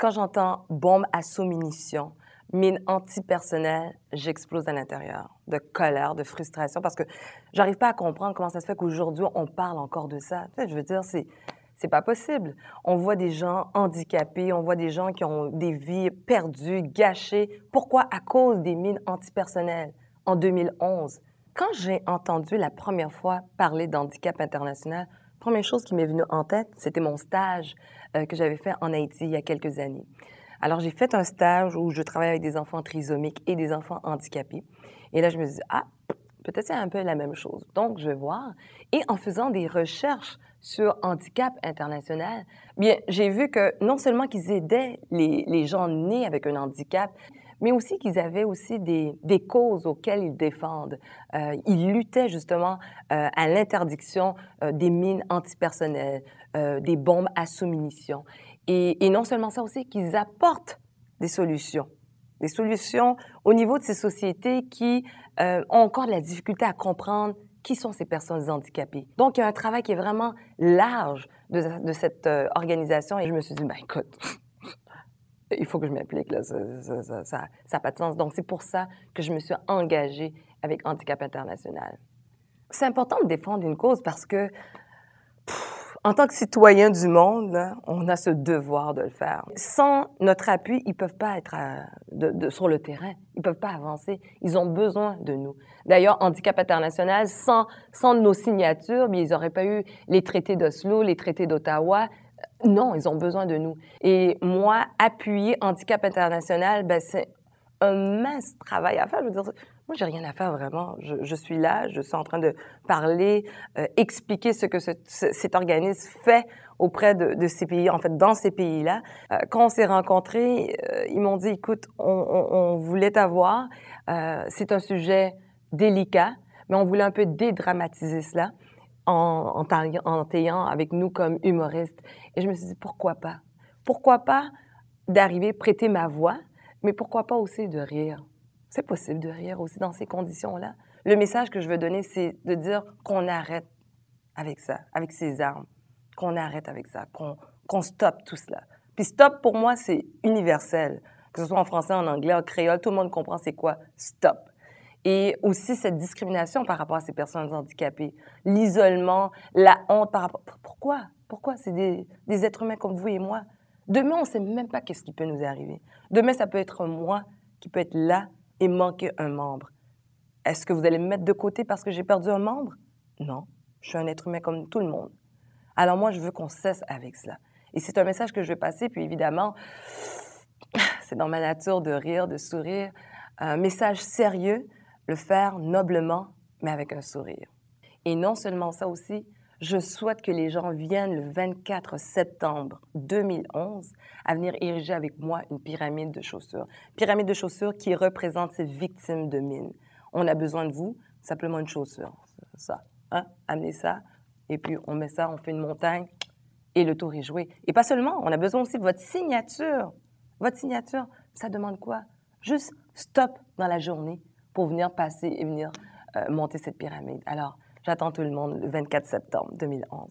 Quand j'entends bombe à sous-munitions, mine antipersonnelle, j'explose à l'intérieur de colère, de frustration parce que j'arrive pas à comprendre comment ça se fait qu'aujourd'hui, on parle encore de ça. Tu sais, je veux dire, c'est pas possible. On voit des gens handicapés, on voit des gens qui ont des vies perdues, gâchées. Pourquoi? À cause des mines antipersonnelles en 2011. Quand j'ai entendu la première fois parler d'handicap international, la première chose qui m'est venue en tête, c'était mon stage que j'avais fait en Haïti il y a quelques années. Alors, j'ai fait un stage où je travaille avec des enfants trisomiques et des enfants handicapés. Et là, je me dis, ah, peut-être c'est un peu la même chose. Donc, je vais voir. Et en faisant des recherches sur handicap international, bien, j'ai vu que non seulement qu'ils aidaient les gens nés avec un handicap, mais aussi qu'ils avaient aussi des causes auxquelles ils défendent. Ils luttaient justement à l'interdiction des mines antipersonnelles, des bombes à sous-munitions. Et non seulement ça aussi, qu'ils apportent des solutions au niveau de ces sociétés qui ont encore de la difficulté à comprendre qui sont ces personnes handicapées. Donc, il y a un travail qui est vraiment large de cette organisation et je me suis dit, ben écoute, il faut que je m'implique, là, ça n'a pas de sens. Donc, c'est pour ça que je me suis engagée avec Handicap International. C'est important de défendre une cause parce que, en tant que citoyen du monde, là, on a ce devoir de le faire. Sans notre appui, ils ne peuvent pas être sur le terrain. Ils ne peuvent pas avancer. Ils ont besoin de nous. D'ailleurs, Handicap International, sans nos signatures, bien, ils n'auraient pas eu les traités d'Oslo, les traités d'Ottawa. Non, ils ont besoin de nous. Et moi, appuyer Handicap International, ben, c'est un mince travail à faire. Je veux dire, moi, j'ai rien à faire vraiment. Je suis là, je suis en train de parler, expliquer ce que cet organisme fait auprès de ces pays, en fait, dans ces pays-là. Quand on s'est rencontrés, ils m'ont dit, écoute, on voulait t'avoir. C'est un sujet délicat, mais on voulait un peu dédramatiser cela en t'ayant avec nous comme humoriste. Et je me suis dit, pourquoi pas? Pourquoi pas d'arriver, prêter ma voix, mais pourquoi pas aussi de rire? C'est possible de rire aussi dans ces conditions-là. Le message que je veux donner, c'est de dire qu'on arrête avec ça, avec ces armes, qu'on arrête avec ça, qu'on stoppe tout cela. Puis stop, pour moi, c'est universel. Que ce soit en français, en anglais, en créole, tout le monde comprend c'est quoi stop. Et aussi cette discrimination par rapport à ces personnes handicapées, l'isolement, la honte par rapport... Pourquoi? Pourquoi? C'est des êtres humains comme vous et moi. Demain, on ne sait même pas qu'est-ce qui peut nous arriver. Demain, ça peut être moi qui peut être là et manquer un membre. Est-ce que vous allez me mettre de côté parce que j'ai perdu un membre? Non, je suis un être humain comme tout le monde. Alors moi, je veux qu'on cesse avec cela. Et c'est un message que je veux passer, puis évidemment, c'est dans ma nature de rire, de sourire. Un message sérieux, le faire noblement, mais avec un sourire. Et non seulement ça aussi, je souhaite que les gens viennent le 24 septembre 2011 à venir ériger avec moi une pyramide de chaussures. Pyramide de chaussures qui représente ces victimes de mines. On a besoin de vous, simplement une chaussure. Ça, hein? Amenez ça, et puis on met ça, on fait une montagne, et le tour est joué. Et pas seulement, on a besoin aussi de votre signature. Votre signature, ça demande quoi? Juste stop dans la journée pour venir passer et venir monter cette pyramide. Alors, j'attends tout le monde le 24 septembre 2011.